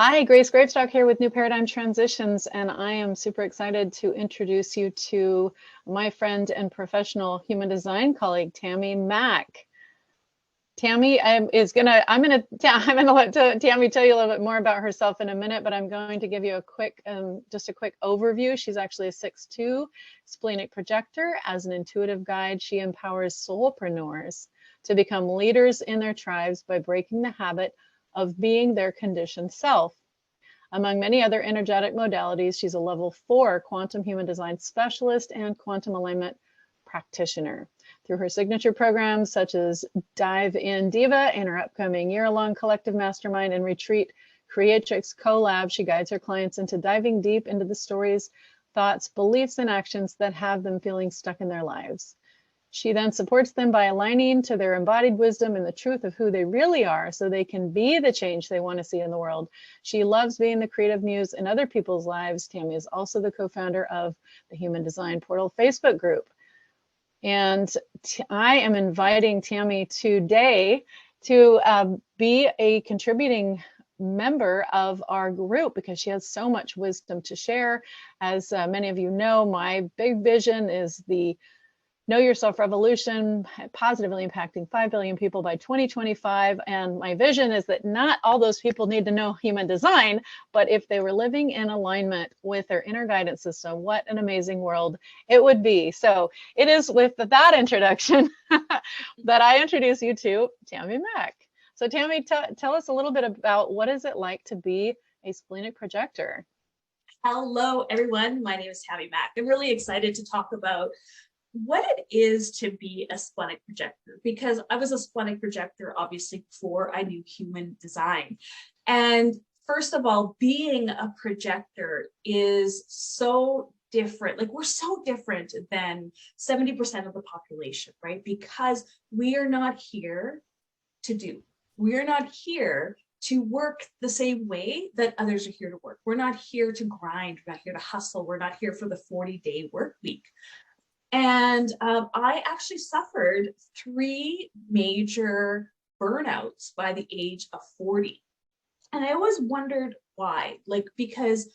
Hi, Grace Gravestock here with New Paradigm Transitions, and I am super excited to introduce you to my friend and professional human design colleague, Tammy Mack. Tammy I'm gonna let Tammy tell you a little bit more about herself in a minute, but I'm going to give you a quick, just a quick overview. She's actually a 6'2" Splenic Projector. As an intuitive guide, she empowers soulpreneurs to become leaders in their tribes by breaking the habit of being their conditioned self. Among many other energetic modalities, she's a level 4 quantum human design specialist and quantum alignment practitioner. Through her signature programs such as Dive In Diva and her upcoming year-long collective mastermind and retreat Creatrix Collab, she guides her clients into diving deep into the stories, thoughts, beliefs, and actions that have them feeling stuck in their lives. She then supports them by aligning to their embodied wisdom and the truth of who they really are so they can be the change they want to see in the world. She loves being the creative muse in other people's lives. Tammy is also the co-founder of the Human Design Portal Facebook group. And I am inviting Tammy today to be a contributing member of our group because she has so much wisdom to share. As many of you know, my big vision is the Know Yourself Revolution, positively impacting 5 billion people by 2025. And my vision is that not all those people need to know human design, but if they were living in alignment with their inner guidance system, what an amazing world it would be. So it is with that introduction that I introduce you to Tammy Mack. So Tammy, tell us a little bit about what is it like to be a splenic projector? Hello, everyone. My name is Tammy Mack. I'm really excited to talk about what it is to be a splenic projector, because I was a splenic projector, obviously, before I knew human design. And first of all, being a projector is so different. Like, we're so different than 70% of the population, right? Because we are not here to do. We are not here to work the same way that others are here to work. We're not here to grind. We're not here to hustle. We're not here for the 40-day work week. And I actually suffered 3 major burnouts by the age of 40. And I always wondered why, like, because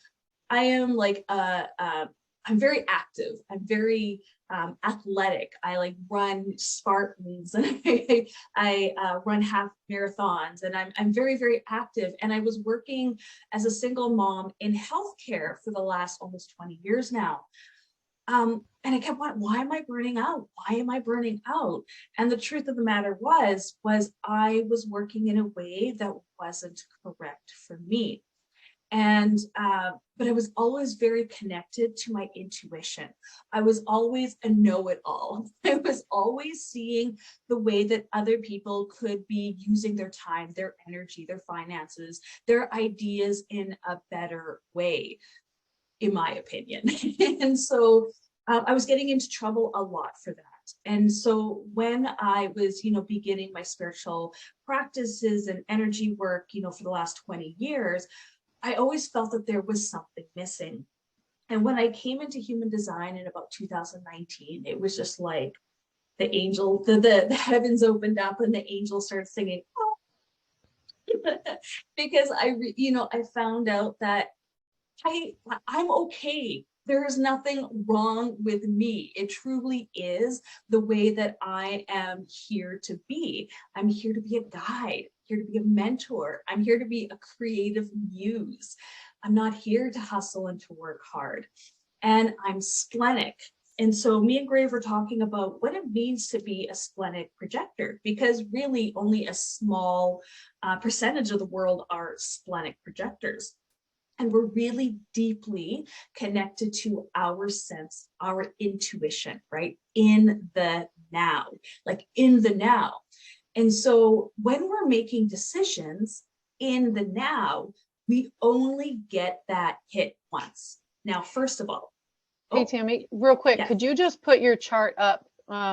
I am like, I'm very active. I'm very athletic. I run Spartans and I run half marathons, and I'm very, very active. And I was working as a single mom in healthcare for the last almost 20 years now. And I kept wondering, why am I burning out? Why am I burning out? And the truth of the matter was I was working in a way that wasn't correct for me. And, but I was always very connected to my intuition. I was always a know-it-all. I was always seeing the way that other people could be using their time, their energy, their finances, their ideas in a better way, in my opinion. And so I was getting into trouble a lot for that. And so when I was, beginning my spiritual practices and energy work, for the last 20 years, I always felt that there was something missing. And when I came into human design in about 2019, it was just like the angel, the heavens opened up and the angels started singing, oh. Because I found out that I'm okay. There is nothing wrong with me. It truly is the way that I am here to be. I'm here to be a guide, here to be a mentor. I'm here to be a creative muse. I'm not here to hustle and to work hard. And I'm splenic. And so me and Grave were talking about what it means to be a splenic projector, because really only a small percentage of the world are splenic projectors. And we're really deeply connected to our sense, our intuition, right? In the now, like in the now. And so when we're making decisions in the now, we only get that hit once. Now, first of all. Hey, Tammy, real quick, could you just put your chart up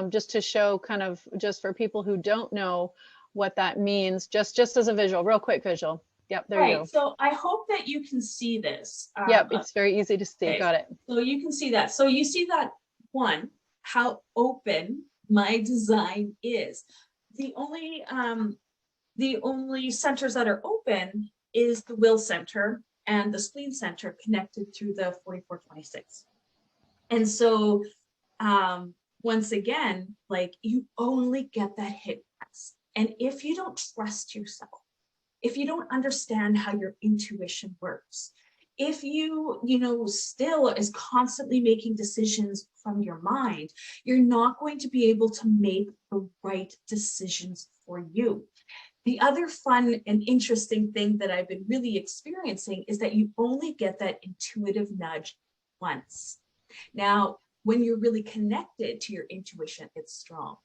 just to show kind of, just for people who don't know what that means, just as a visual, real quick visual. Yep, there you go. So I hope that you can see this. Yep, it's very easy to see. Okay. Got it. So you can see that. So you see that, one, how open my design is. The only centers that are open is the will center and the spleen center connected through the 4426. And so once again, like, you only get that hit once. And if you don't trust yourself, if you don't understand how your intuition works, if you still is constantly making decisions from your mind, you're not going to be able to make the right decisions for you. The other fun and interesting thing that I've been really experiencing is that you only get that intuitive nudge once. Now, when you're really connected to your intuition, it's strong.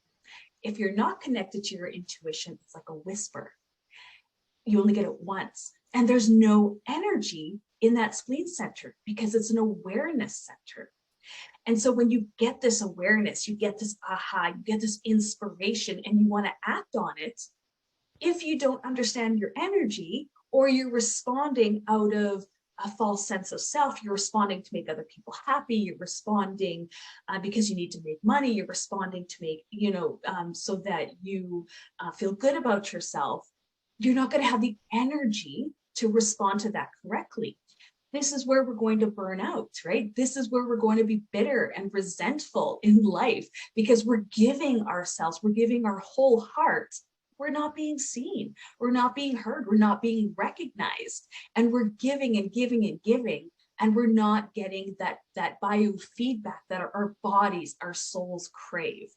If you're not connected to your intuition, it's like a whisper. You only get it once. And there's no energy in that spleen center because it's an awareness center. And so when you get this awareness, you get this aha, you get this inspiration, and you want to act on it. If you don't understand your energy, or you're responding out of a false sense of self, you're responding to make other people happy, you're responding because you need to make money, you're responding to make, so that you feel good about yourself, you're not going to have the energy to respond to that correctly. This is where we're going to burn out, right? This is where we're going to be bitter and resentful in life because we're giving ourselves, we're giving our whole heart. We're not being seen, we're not being heard, we're not being recognized, and we're giving and giving and giving, and we're not getting that biofeedback that our bodies, our souls crave.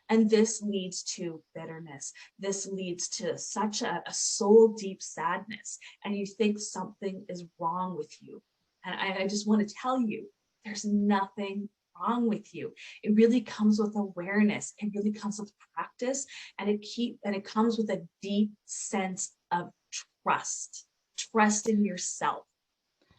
And this leads to bitterness. This leads to such a soul deep sadness, and you think something is wrong with you. And I just want to tell you, there's nothing wrong with you. It really comes with awareness. It really comes with practice, and it comes with a deep sense of trust in yourself.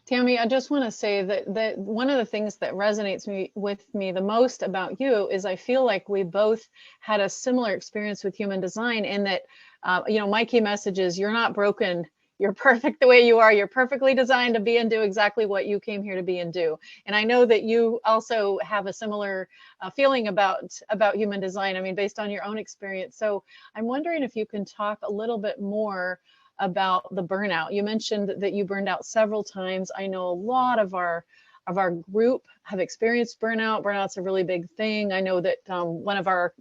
Tammy, I just want to say that one of the things that resonates with me the most about you is I feel like we both had a similar experience with human design in that, my key message is you're not broken. You're perfect the way you are. You're perfectly designed to be and do exactly what you came here to be and do. And I know that you also have a similar feeling about human design, I mean, based on your own experience. So I'm wondering if you can talk a little bit more about the burnout. You mentioned that you burned out several times. I know a lot of our group have experienced burnout. Burnout's a really big thing. I know that one of our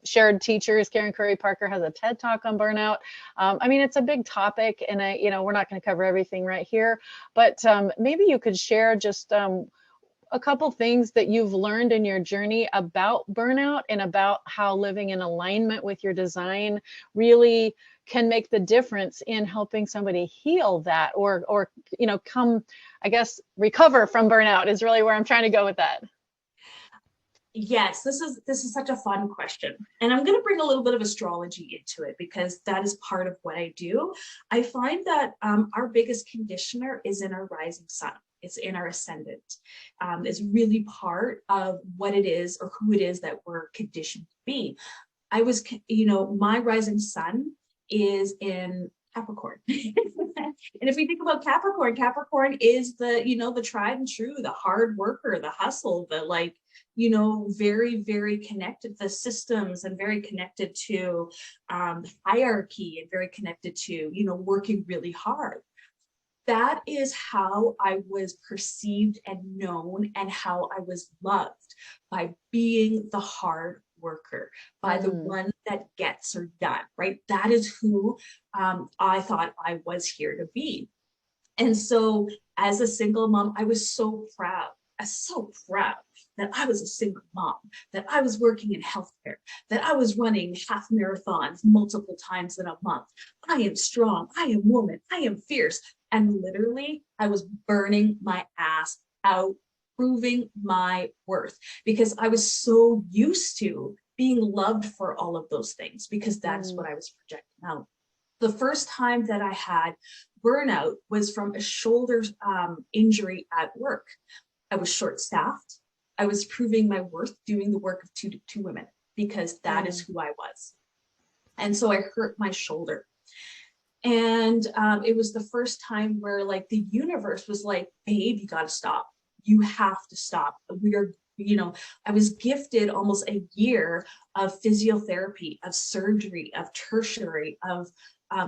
shared teachers, Karen Curry Parker, has a TED Talk on burnout. I mean, it's a big topic, and we're not going to cover everything right here, but maybe you could share just a couple things that you've learned in your journey about burnout and about how living in alignment with your design really can make the difference in helping somebody heal that or recover from burnout is really where I'm trying to go with that. Yes, this is such a fun question. And I'm going to bring a little bit of astrology into it because that is part of what I do. I find that our biggest conditioner is in our rising sun. It's in our ascendant. It's really part of what it is or who it is that we're conditioned to be. My rising sun is in Capricorn. And if we think about Capricorn is the tried and true, the hard worker, the hustle, the very, very connected to the systems and very connected to hierarchy and very connected to, working really hard. That is how I was perceived and known and how I was loved, by being the hard worker, by the one that gets her done, right? That is who I thought I was here to be. And so as a single mom, I was so proud that I was a single mom, that I was working in healthcare, that I was running half marathons multiple times in a month. I am strong, I am woman, I am fierce. And literally, I was burning my ass out, proving my worth, because I was so used to being loved for all of those things, because that's what I was projecting out. The first time that I had burnout was from a shoulder injury at work. I was short-staffed. I was proving my worth, doing the work of two women, because that is who I was. And so I hurt my shoulder. And it was the first time where the universe was like, babe, you got to stop. You have to stop. I was gifted almost a year of physiotherapy, of surgery, of tertiary, of I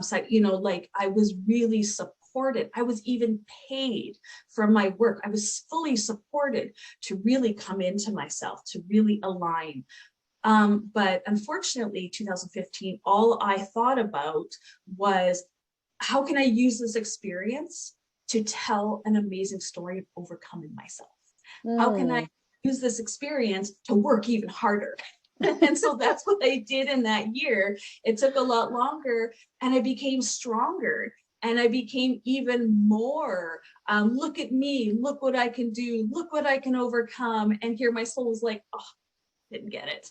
was really supported supported. I was even paid for my work. I was fully supported to really come into myself, to really align. But unfortunately, 2015, all I thought about was, how can I use this experience to tell an amazing story of overcoming myself? How can I use this experience to work even harder? And so that's what I did in that year. It took a lot longer, and I became stronger, and I became even more, look at me, look what I can do, look what I can overcome. And here my soul was like, oh, didn't get it.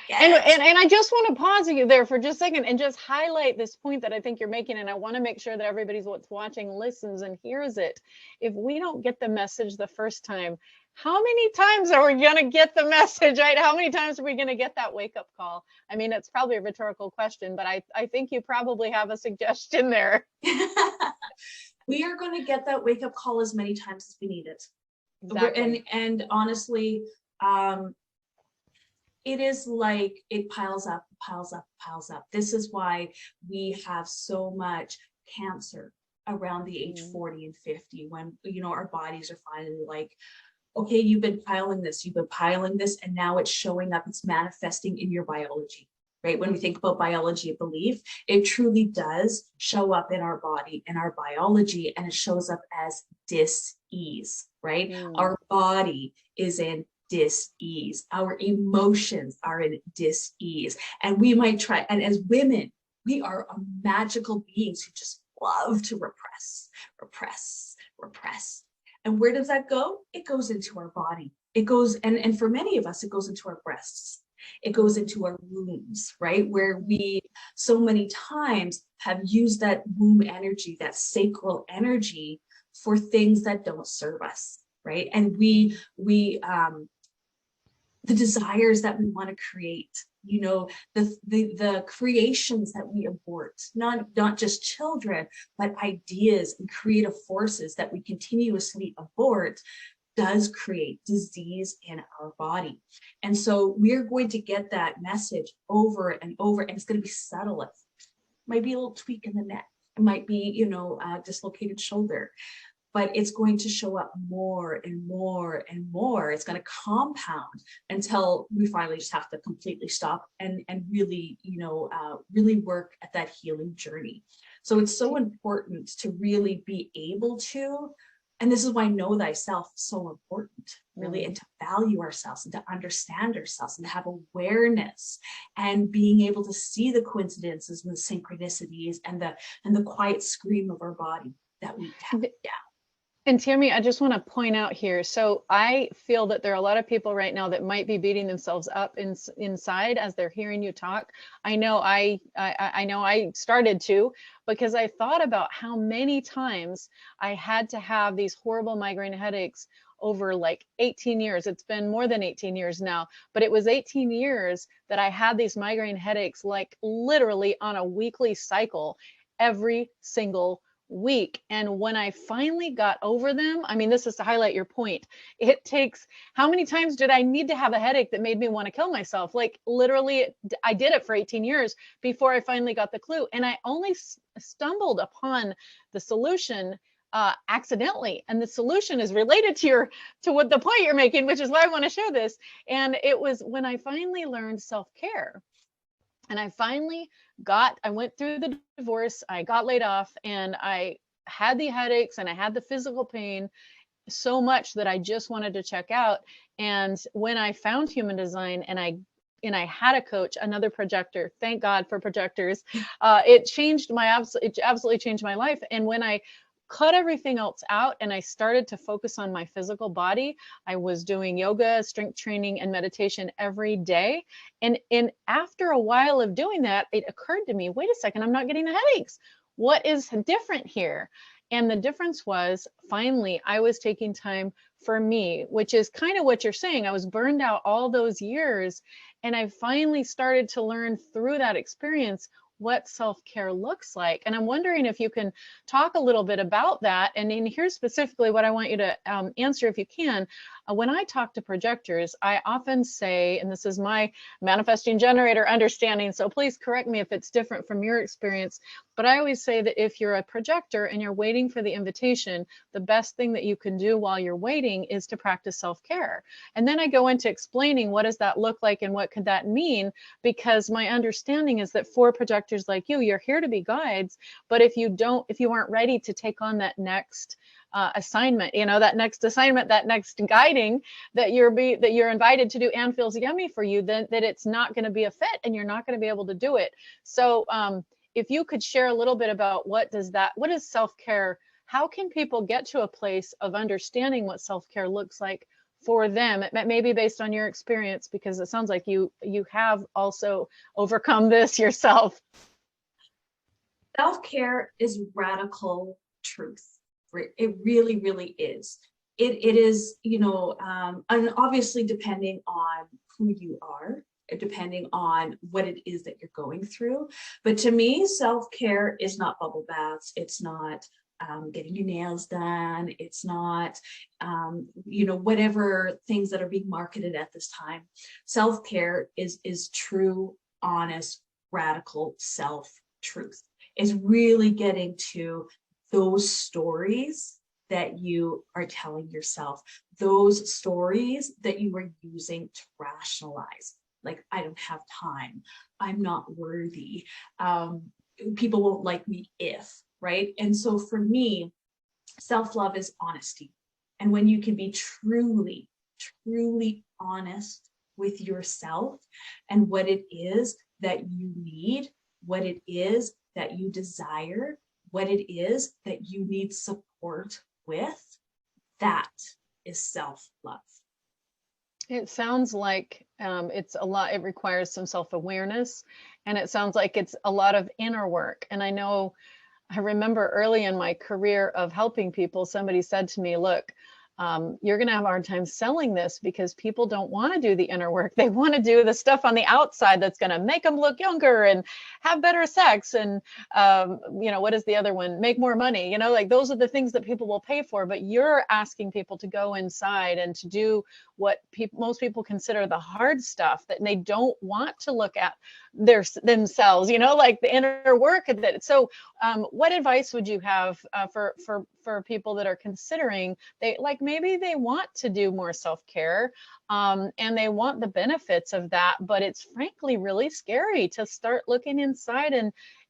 And I just want to pause you there for just a second and just highlight this point that I think you're making. And I want to make sure that everybody's what's watching listens and hears it. If we don't get the message the first time, how many times are we going to get the message, right? How many times are we going to get that wake up call? I mean, it's probably a rhetorical question, but I think you probably have a suggestion there. We are going to get that wake up call as many times as we need it. Exactly. And honestly, it is like it piles up, piles up, piles up. This is why we have so much cancer around the age 40 and 50, when, you know, our bodies are finally like, okay, you've been piling this, and now it's showing up, it's manifesting in your biology, right? When we think about biology of belief, it truly does show up in our body, in our biology, and it shows up as dis-ease, right? Our body is in dis-ease. Our emotions are in dis-ease. And we might try, and as women, we are magical beings who just love to repress, repress, repress. And where does that go? It goes into our body. It goes, and for many of us, it goes into our breasts. It goes into our wombs, right? Where we so many times have used that womb energy, that sacral energy, for things that don't serve us, right? And the desires that we want to create, you know, the creations that we abort, not just children, but ideas and creative forces that we continuously abort, does create disease in our body. And so we're going to get that message over and over, and it's going to be subtle. It might be a little tweak in the neck. It might be, you know, a dislocated shoulder. But it's going to show up more and more and more. It's going to compound until we finally just have to completely stop and really, you know, really work at that healing journey. So it's so important to really be able to, and this is why know thyself is so important, really, and to value ourselves and to understand ourselves and to have awareness and being able to see the coincidences and the synchronicities and the quiet scream of our body that we have. Yeah. And Tammy, I just want to point out here. So I feel that there are a lot of people right now that might be beating themselves up inside as they're hearing you talk. I know I started to, because I thought about how many times I had to have these horrible migraine headaches over like 18 years. It's been more than 18 years now, but it was 18 years that I had these migraine headaches, like literally on a weekly cycle, every single week. And when I finally got over them, I mean, this is to highlight your point. It takes, how many times did I need to have a headache that made me want to kill myself? Like literally, I did it for 18 years before I finally got the clue. And I only stumbled upon the solution accidentally. And the solution is related to what the point you're making, which is why I want to share this. And it was when I finally learned self-care. And I finally I went through the divorce, I got laid off, and I had the headaches and I had the physical pain so much that I just wanted to check out. And when I found human design and I had a coach, another projector, thank God for projectors, it absolutely changed my life. And when I cut everything else out and I started to focus on my physical body, I was doing yoga, strength training, and meditation every day. And after a while of doing that, it occurred to me, wait a second, I'm not getting the headaches. What is different here? And the difference was, finally, I was taking time for me, which is kind of what you're saying. I was burned out all those years, and I finally started to learn through that experience what self-care looks like. And I'm wondering if you can talk a little bit about that. And in here specifically, what I want you to answer, if you can, when I talk to projectors, I often say, and this is my manifesting generator understanding, so please correct me if it's different from your experience, but I always say that if you're a projector and you're waiting for the invitation, the best thing that you can do while you're waiting is to practice self-care. And then I go into explaining what does that look like and what could that mean, because my understanding is that for projectors like you, you're here to be guides, but if you aren't ready to take on that next assignment, that next assignment, that next guiding that you're invited to do and feels yummy for you, then that it's not going to be a fit and you're not going to be able to do it. So if you could share a little bit about what is self-care, how can people get to a place of understanding what self-care looks like for them? It may be based on your experience, because it sounds like you have also overcome this yourself. Self-care is radical truth. It really, really is. It is, and obviously depending on who you are, depending on what it is that you're going through. But to me, self-care is not bubble baths. It's not getting your nails done. It's not, whatever things that are being marketed at this time. Self-care is true, honest, radical self-truth. Is really getting to those stories that you are telling yourself, those stories that you are using to rationalize. Like, I don't have time, I'm not worthy, people won't like me if, right? And so for me, self-love is honesty. And when you can be truly, truly honest with yourself and what it is that you need, what it is that you desire, what it is that you need support with, that is self-love. It sounds like it requires some self-awareness, and it sounds like it's a lot of inner work. And I remember early in my career of helping people, somebody said to me, look, you're going to have a hard time selling this because people don't want to do the inner work. They want to do the stuff on the outside that's going to make them look younger and have better sex. And, what is the other one? Make more money. Like those are the things that people will pay for. But you're asking people to go inside and to do what most people consider the hard stuff, that they don't want to look at themselves, like the inner work. So what advice would you have for people that are considering, maybe they want to do more self-care and they want the benefits of that, but it's frankly really scary to start looking inside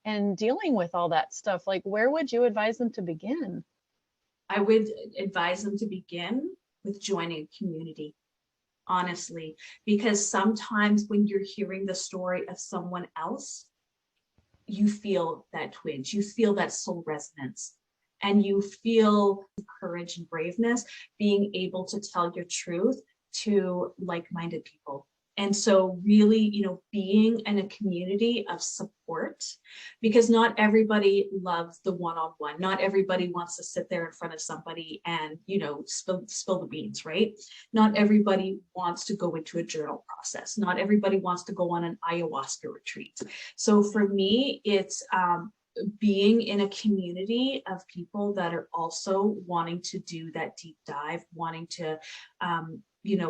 and dealing with all that stuff? Like, where would you advise them to begin? I would advise them to begin with joining a community, honestly, because sometimes when you're hearing the story of someone else, you feel that twinge, you feel that soul resonance, and you feel courage and braveness being able to tell your truth to like-minded people. And so really, being in a community of support, because not everybody loves the one-on-one. Not everybody wants to sit there in front of somebody and, spill the beans, right? Not everybody wants to go into a journal process. Not everybody wants to go on an ayahuasca retreat. So for me, it's being in a community of people that are also wanting to do that deep dive, wanting to,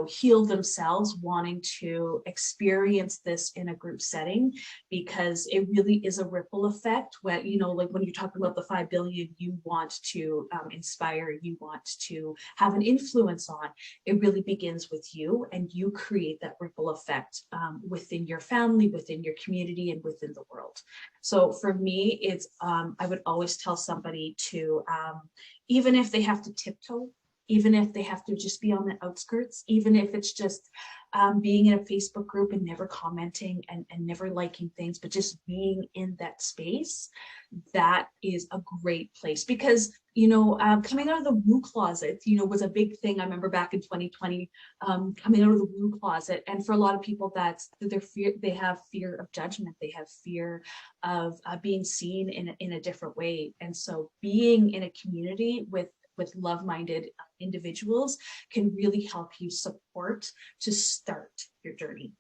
heal themselves, wanting to experience this in a group setting, because it really is a ripple effect. When, like when you're talking about the 5 billion you want to inspire, you want to have an influence on, it really begins with you, and you create that ripple effect within your family, within your community, and within the world. So for me, it's, I would always tell somebody to, even if they have to tiptoe, even if they have to just be on the outskirts, even if it's just being in a Facebook group and never commenting and never liking things, but just being in that space, that is a great place. Because, coming out of the woo closet, was a big thing. I remember back in 2020, coming out of the woo closet. And for a lot of people, that's their fear. They have fear of judgment. They have fear of being seen in a different way. And so being in a community with love-minded individuals can really help you support to start your journey.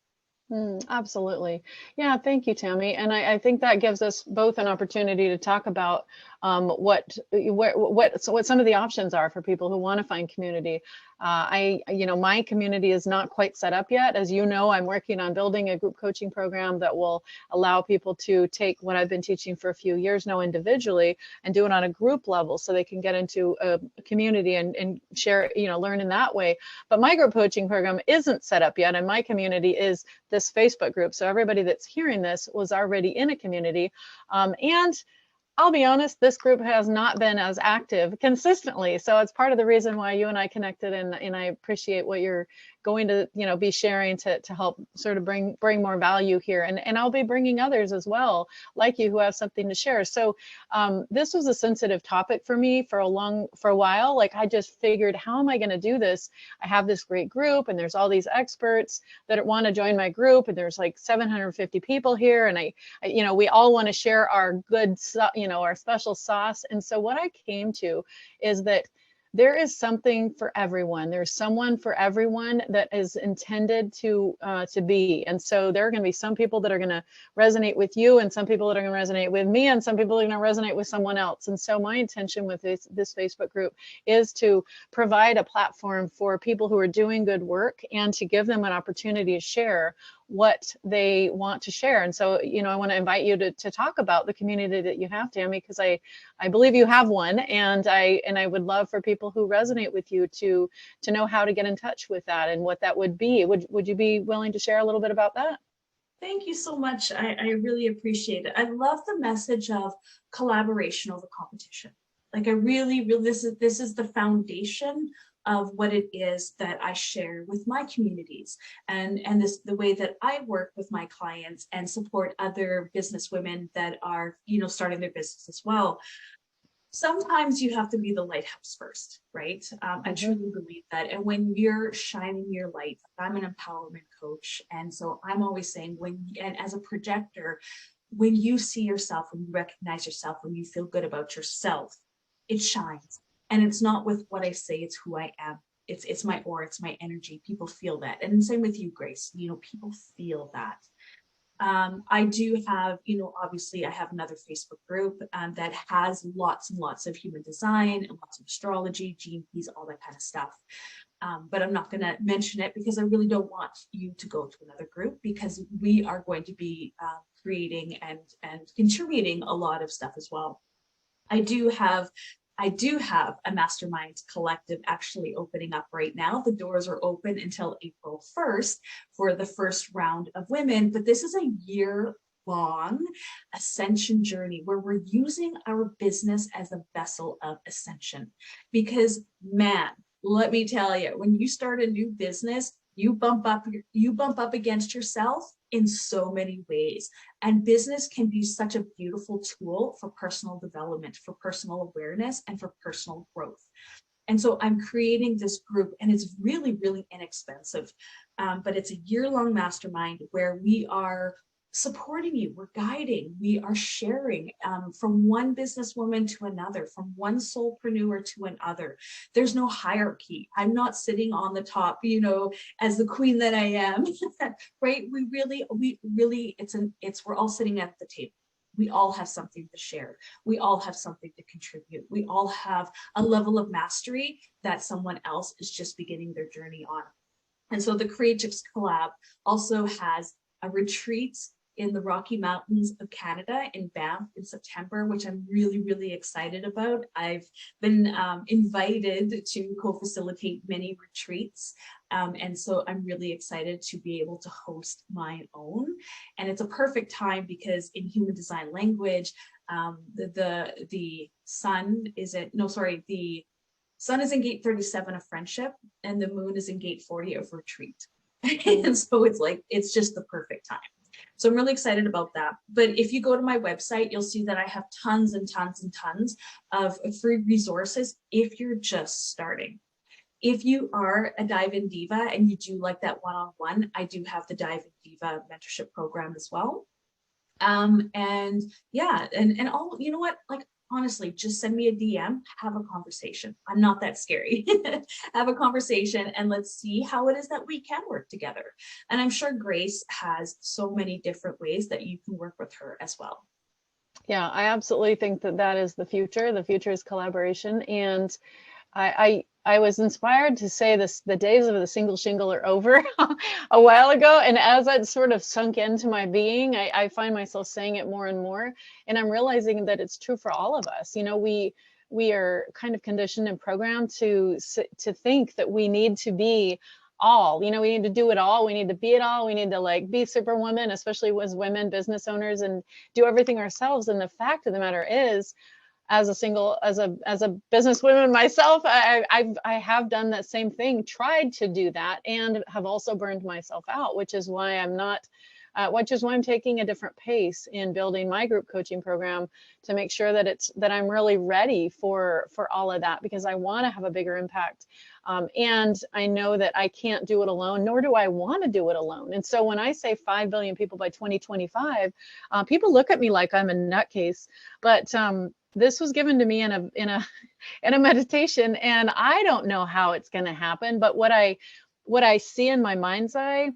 Absolutely. Yeah, thank you, Tammy. And I think that gives us both an opportunity to talk about what some of the options are for people who want to find community. My community is not quite set up yet. As you know, I'm working on building a group coaching program that will allow people to take what I've been teaching for a few years now individually and do it on a group level so they can get into a community and share, learn in that way. But my group coaching program isn't set up yet, and my community is this Facebook group. So everybody that's hearing this was already in a community. And I'll be honest, this group has not been as active consistently. So it's part of the reason why you and I connected, and I appreciate what you're going to, be sharing to help sort of bring more value here. And I'll be bringing others as well, like you, who have something to share. So this was a sensitive topic for me for a while. Like, I just figured, how am I going to do this? I have this great group, and there's all these experts that want to join my group, and there's like 750 people here, and we all want to share our good, our special sauce. And so what I came to is that there is something for everyone. There's someone for everyone that is intended to be. And so there are going to be some people that are going to resonate with you, and some people that are going to resonate with me, and some people are going to resonate with someone else. And so my intention with this Facebook group is to provide a platform for people who are doing good work and to give them an opportunity to share what they want to share. And so, I want to invite you to talk about the community that you have, Tammy, because I believe you have one, and I would love for people who resonate with you to know how to get in touch with that and what that would be. Would you be willing to share a little bit about that? Thank you so much. I really appreciate it. I love the message of collaboration over competition. Like, I really, this is the foundation of what it is that I share with my communities, and the way that I work with my clients and support other business women that are, starting their business as well. Sometimes you have to be the lighthouse first, right? I truly believe that. And when you're shining your light, I'm an empowerment coach. And so I'm always saying, and as a projector, when you see yourself, when you recognize yourself, when you feel good about yourself, it shines. And it's not with what I say, it's who I am. It's my aura, it's my energy. People feel that. And same with you, Grace. People feel that. I do have, obviously I have another Facebook group that has lots and lots of human design and lots of astrology, gene keys, all that kind of stuff. But I'm not going to mention it because I really don't want you to go to another group, because we are going to be creating and contributing a lot of stuff as well. I do have a Mastermind Collective actually opening up right now. The doors are open until April 1st for the first round of women, but this is a year-long ascension journey where we're using our business as a vessel of ascension. Because, man, let me tell you, when you start a new business, you bump up against yourself in so many ways. And business can be such a beautiful tool for personal development, for personal awareness, and for personal growth. And so I'm creating this group, and it's really, really inexpensive. But it's a year-long mastermind where we are supporting you, we're guiding, we are sharing from one businesswoman to another, from one soulpreneur to another. There's no hierarchy. I'm not sitting on the top, as the queen that I am, right? We're all sitting at the table. We all have something to share. We all have something to contribute. We all have a level of mastery that someone else is just beginning their journey on. And so the Creatives Collab also has a retreat in the Rocky Mountains of Canada in Banff in September, which I'm really, really excited about. I've been invited to co-facilitate many retreats. And so I'm really excited to be able to host my own. And it's a perfect time because in human design language, the sun is the sun is in gate 37 of friendship, and the moon is in gate 40 of retreat. And so it's just the perfect time. So I'm really excited about that. But if you go to my website, you'll see that I have tons and tons and tons of free resources if you're just starting. If you are a Dive In Diva and you do like that one-on-one, I do have the Dive In Diva mentorship program as well. And all, you know what, honestly, just send me a DM, have a conversation. I'm not that scary. Have a conversation and let's see how it is that we can work together. And I'm sure Grace has so many different ways that you can work with her as well. Yeah, I absolutely think that is the future. The future is collaboration. And I I was inspired to say this, the days of the single shingle are over a while ago. And as that sort of sunk into my being, I find myself saying it more and more. And I'm realizing that it's true for all of us. You know, we are kind of conditioned and programmed to think that we need to be all, you know, we need to do it all. We need to be it all. We need to like be superwoman, especially as women business owners, and do everything ourselves. And the fact of the matter is, as a businesswoman myself, I have done that same thing, tried to do that, and have also burned myself out, which is why I'm not, which is why I'm taking a different pace in building my group coaching program to make sure that I'm really ready for all of that, because I want to have a bigger impact. And I know that I can't do it alone, nor do I want to do it alone. And so when I say 5 billion people by 2025, people look at me like I'm a nutcase, but this was given to me in a meditation, and I don't know how it's going to happen. But what I see in my mind's eye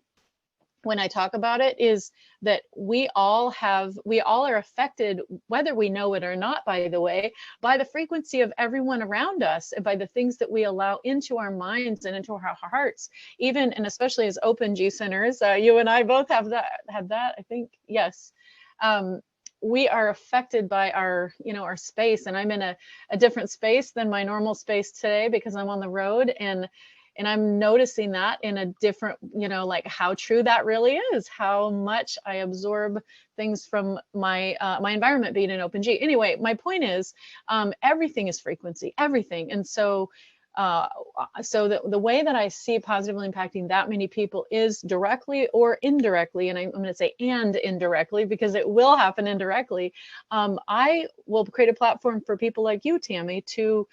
when I talk about it is that we all are affected, whether we know it or not, by the way, by the frequency of everyone around us, by the things that we allow into our minds and into our hearts, even, and especially as open G centers. You and I both had that, I think, yes. We are affected by our, you know, our space, and I'm in a different space than my normal space today because I'm on the road, and I'm noticing that in a different, you know, like how true that really is, how much I absorb things from my my environment being an open G. Anyway, my point is, everything is frequency, everything. And so the way that I see positively impacting that many people is directly or indirectly, and I'm going to say and indirectly because it will happen indirectly. I will create a platform for people like you, Tammy, to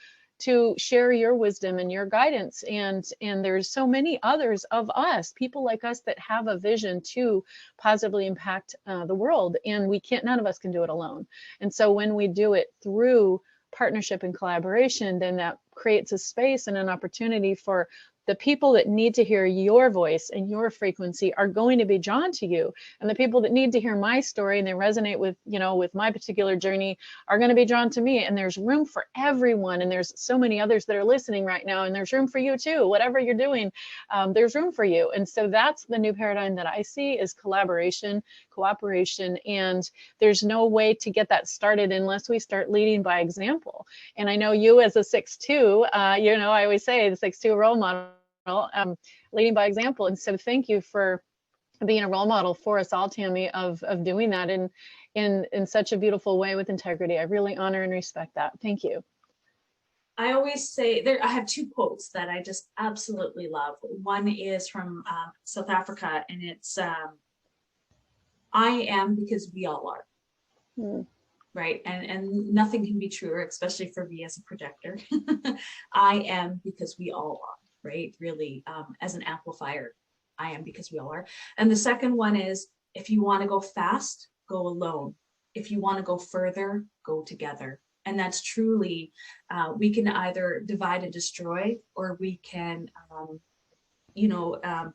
share your wisdom and your guidance. And there's so many others of us, people like us, that have a vision to positively impact the world. And none of us can do it alone. And so when we do it through partnership and collaboration, then that creates a space and an opportunity for the people that need to hear your voice and your frequency are going to be drawn to you. And the people that need to hear my story and they resonate with, you know, with my particular journey are going to be drawn to me. And there's room for everyone. And there's so many others that are listening right now. And there's room for you too. Whatever you're doing, there's room for you. And so that's the new paradigm that I see, is collaboration, cooperation. And there's no way to get that started unless we start leading by example. And I know you as a 6'2", you know, I always say the 6'2" role model, leading by example. And so thank you for being a role model for us all, Tammy, of doing that in such a beautiful way with integrity. I really honor and respect that. Thank you. I always say I have 2 quotes that I just absolutely love. One is from South Africa, and it's I am because we all are. Right. And nothing can be truer, especially for me as a projector. I am because we all are. Right? Really, as an amplifier, I am because we all are. And the second one is, if you want to go fast, go alone. If you want to go further, go together. And that's truly, we can either divide and destroy, or we can,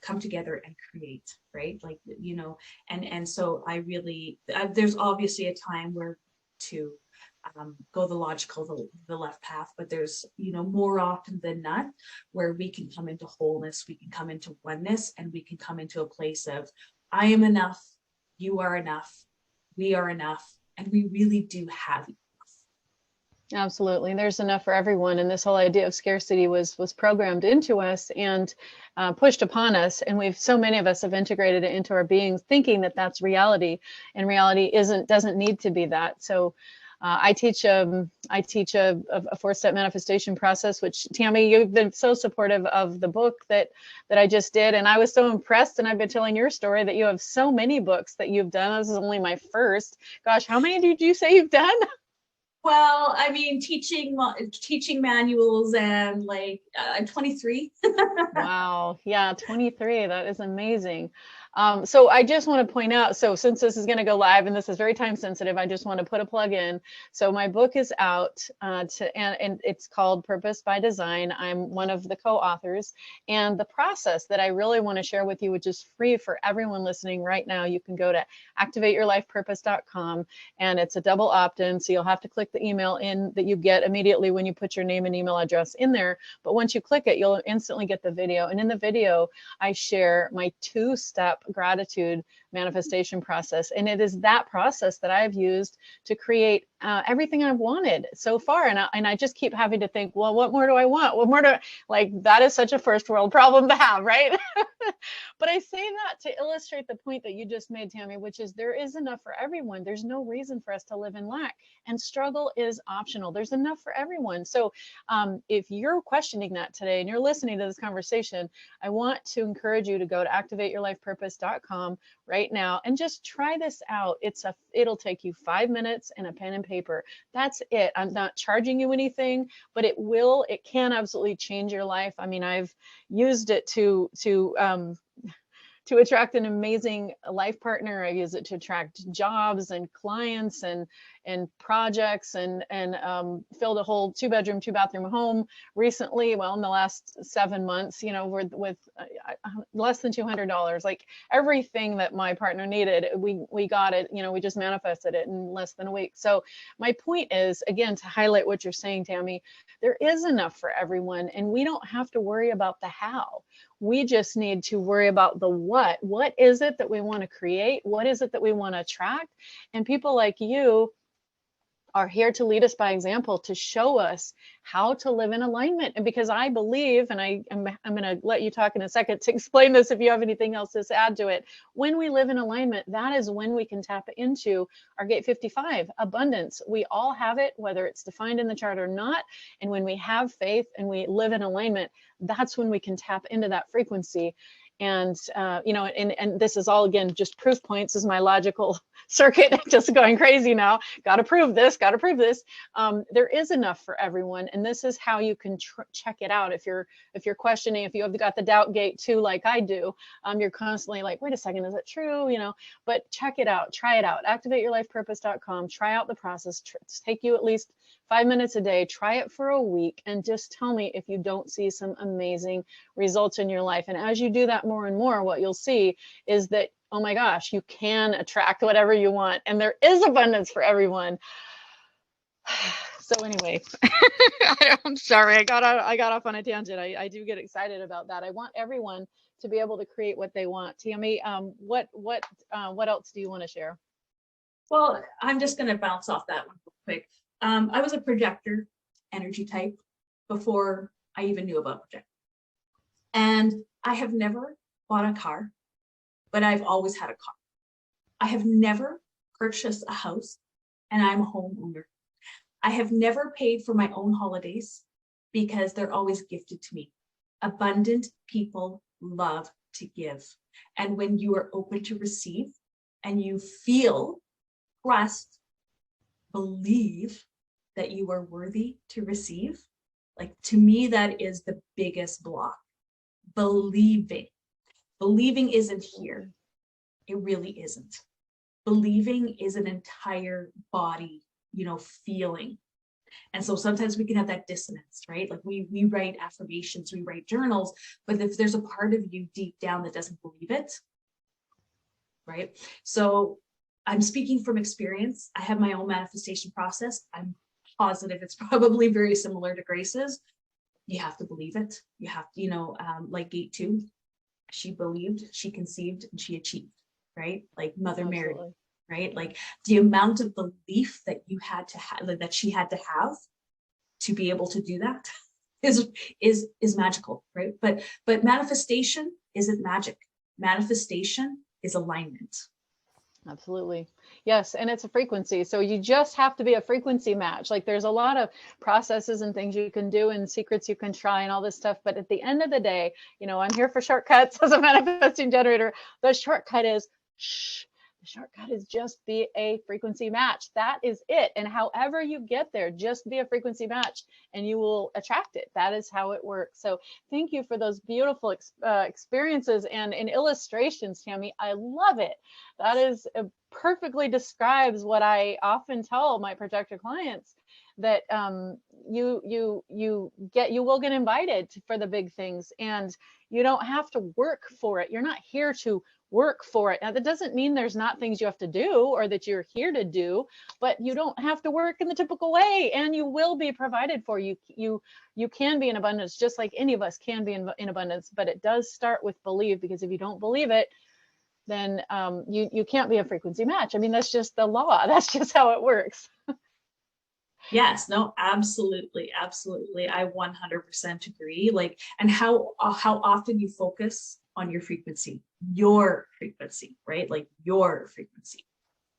come together and create, right? Like, you know, and so I really, there's obviously a time where to go the logical, the left path, but there's, you know, more often than not where we can come into wholeness, we can come into oneness, and we can come into a place of, I am enough, you are enough, we are enough, and we really do have enough. Absolutely. There's enough for everyone. And this whole idea of scarcity was programmed into us and pushed upon us. And so many of us have integrated it into our beings, thinking that that's reality, and reality doesn't need to be that. So I teach a 4-step manifestation process, which, Tammy, you've been so supportive of the book that I just did. And I was so impressed, and I've been telling your story that you have so many books that you've done. This is only my first. Gosh, how many did you say you've done? Well, I mean, teaching manuals, and like I'm 23. Wow. Yeah, 23. That is amazing. So I just want to point out, so since this is going to go live and this is very time sensitive, I just want to put a plug in. So my book is out and it's called Purpose by Design. I'm one of the co-authors, and the process that I really want to share with you, which is free for everyone listening right now, you can go to activateyourlifepurpose.com, and it's a double opt-in. So you'll have to click the email in that you get immediately when you put your name and email address in there. But once you click it, you'll instantly get the video. And in the video, I share my 2-step gratitude manifestation process. And it is that process that I've used to create everything I've wanted so far. And I just keep having to think, well, what more do I want? What more do like, that is such a first world problem to have, right? But I say that to illustrate the point that you just made, Tammy, which is there is enough for everyone. There's no reason for us to live in lack, and struggle is optional. There's enough for everyone. So if you're questioning that today and you're listening to this conversation, I want to encourage you to go to activateyourlifepurpose.com right now and just try this out. It'll take you 5 minutes and a pen and paper. That's it. I'm not charging you anything, but it can absolutely change your life. I mean, I've used it to attract an amazing life partner. I use it to attract jobs and clients and projects, and filled a whole 2-bedroom, 2-bathroom home recently. Well, in the last 7 months, with less than $200, like everything that my partner needed, we got it. We just manifested it in less than a week. So my point is, again, to highlight what you're saying, Tammy, there is enough for everyone, and we don't have to worry about the how. We just need to worry about the what. What is it that we want to create? What is it that we want to attract? And people like you are here to lead us by example, to show us how to live in alignment. And because I believe, and I'm going to let you talk in a second to explain this if you have anything else to add to it. When we live in alignment, that is when we can tap into our gate 55, abundance. We all have it, whether it's defined in the chart or not. And when we have faith and we live in alignment, that's when we can tap into that frequency. And, and this is all, again, just proof points. Is my logical circuit just going crazy now. Got to prove this, got to prove this. There is enough for everyone. And this is how you can check it out. If you're questioning, if you have got the doubt gate too, like I do, you're constantly like, wait a second, is it true? But check it out, try it out. ActivateYourLifePurpose.com, try out the process. Take you at least 5 minutes a day, try it for a week, and just tell me if you don't see some amazing results in your life. And as you do that more and more, what you'll see is that, oh my gosh, you can attract whatever you want, and there is abundance for everyone. So anyway, I'm sorry, I got off on a tangent. I do get excited about that. I want everyone to be able to create what they want. Tammy, what else do you want to share? Well, I'm just going to bounce off that one real quick. I was a projector energy type before I even knew about projector. And I have never bought a car, but I've always had a car. I have never purchased a house, and I'm a homeowner. I have never paid for my own holidays because they're always gifted to me. Abundant people love to give. And when you are open to receive and you feel, trust, believe that you are worthy to receive, like, to me, that is the biggest block. Believing isn't here. It really isn't. Believing is an entire body, feeling. And so sometimes we can have that dissonance, right? Like we write affirmations, we write journals, but if there's a part of you deep down that doesn't believe it, right? So I'm speaking from experience. I have my own manifestation process. I'm positive it's probably very similar to Grace's. You have to believe it. You have to, like Gate 2, she believed, she conceived, and she achieved, right? Like Mother Mary, right? Like the amount of belief that you had to have, that she had to have to be able to do that is magical, right? But manifestation isn't magic. Manifestation is alignment. Absolutely. Yes. And it's a frequency. So you just have to be a frequency match. Like there's a lot of processes and things you can do and secrets you can try and all this stuff. But at the end of the day, I'm here for shortcuts as a manifesting generator. The shortcut is, shh, The shortcut is just be a frequency match. That is it. And however you get there, just be a frequency match and you will attract it. That is how it works. So thank you for those beautiful experiences and illustrations, Tammy. I love it. That is perfectly describes what I often tell my projector clients, that you will get invited for the big things, and you don't have to work for it. You're not here to work for it. Now, that doesn't mean there's not things you have to do or that you're here to do, but you don't have to work in the typical way, and you will be provided for. You can be in abundance, just like any of us can be in abundance, but it does start with belief, because if you don't believe it, then you can't be a frequency match. I mean, that's just the law. That's just how it works. Yes, no, absolutely, absolutely. I 100% agree. Like, and how often you focus on your frequency, right? Like your frequency.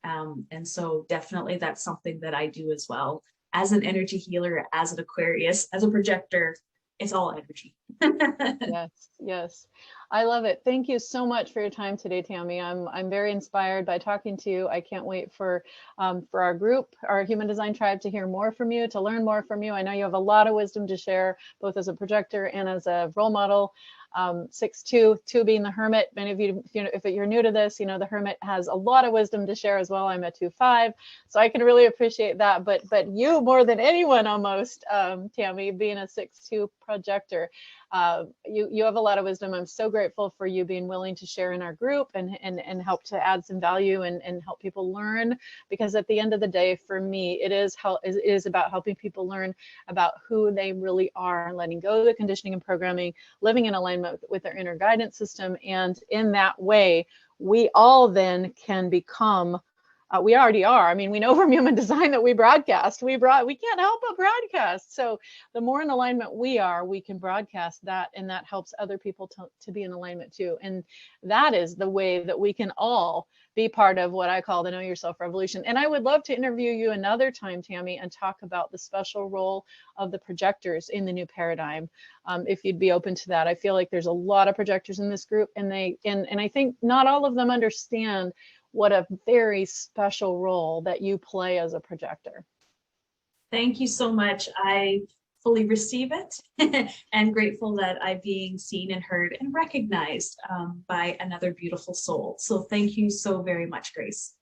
And so definitely that's something that I do as well. As an energy healer, as an Aquarius, as a projector, it's all energy. Yes, yes. I love it. Thank you so much for your time today, Tammy. I'm very inspired by talking to you. I can't wait for our group, our Human Design Tribe, to hear more from you, to learn more from you. I know you have a lot of wisdom to share, both as a projector and as a role model. 6'2", 2 being the Hermit. Many of you, if you're new to this, you know the Hermit has a lot of wisdom to share as well. I'm a 2'5", so I can really appreciate that. But you more than anyone, almost, Tammy, being a 6'2" projector, you have a lot of wisdom. I'm so grateful for you being willing to share in our group and help to add some value and help people learn. Because at the end of the day, for me, it is about helping people learn about who they really are, letting go of the conditioning and programming, living in alignment with their inner guidance system. And in that way, we all then can become, we already are. I mean, we know from Human Design that we broadcast. We can't help but broadcast. So the more in alignment we are, we can broadcast that, and that helps other people to be in alignment too. And that is the way that we can all be part of what I call the Know Yourself Revolution. And I would love to interview you another time, Tammy, and talk about the special role of the projectors in the new paradigm, if you'd be open to that. I feel like there's a lot of projectors in this group, and I think not all of them understand what a very special role that you play as a projector. Thank you so much. I fully receive it and grateful that I'm being seen and heard and recognized by another beautiful soul. So thank you so very much, Grace.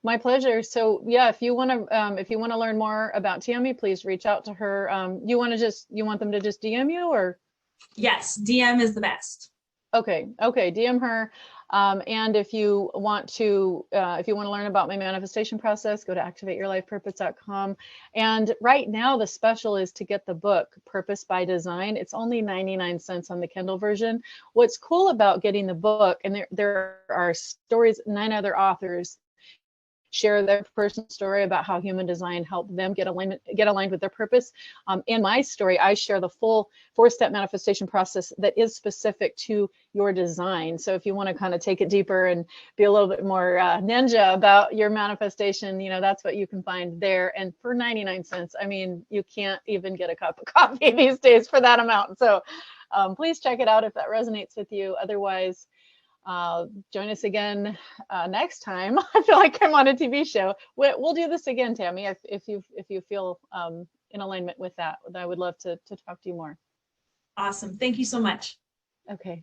My pleasure. So yeah, if you want to learn more about Tammy, please reach out to her. You want them to just DM you, or? Yes, DM is the best. Okay, DM her. And if you want to learn about my manifestation process, go to activateyourlifepurpose.com. And right now the special is to get the book Purpose by Design. It's only 99 cents on the Kindle version. What's cool about getting the book, and there are stories, 9 other authors share their personal story about how Human Design helped them get aligned with their purpose. In my story, I share the full 4-step manifestation process that is specific to your design. So if you want to kind of take it deeper and be a little bit more ninja about your manifestation, that's what you can find there. And for 99 cents, I mean, you can't even get a cup of coffee these days for that amount. So please check it out if that resonates with you. Otherwise, join us again next time. I feel like I'm on a TV show. We'll do this again, Tammy, if you feel in alignment with that. I would love to talk to you more. Awesome. Thank you so much. Okay.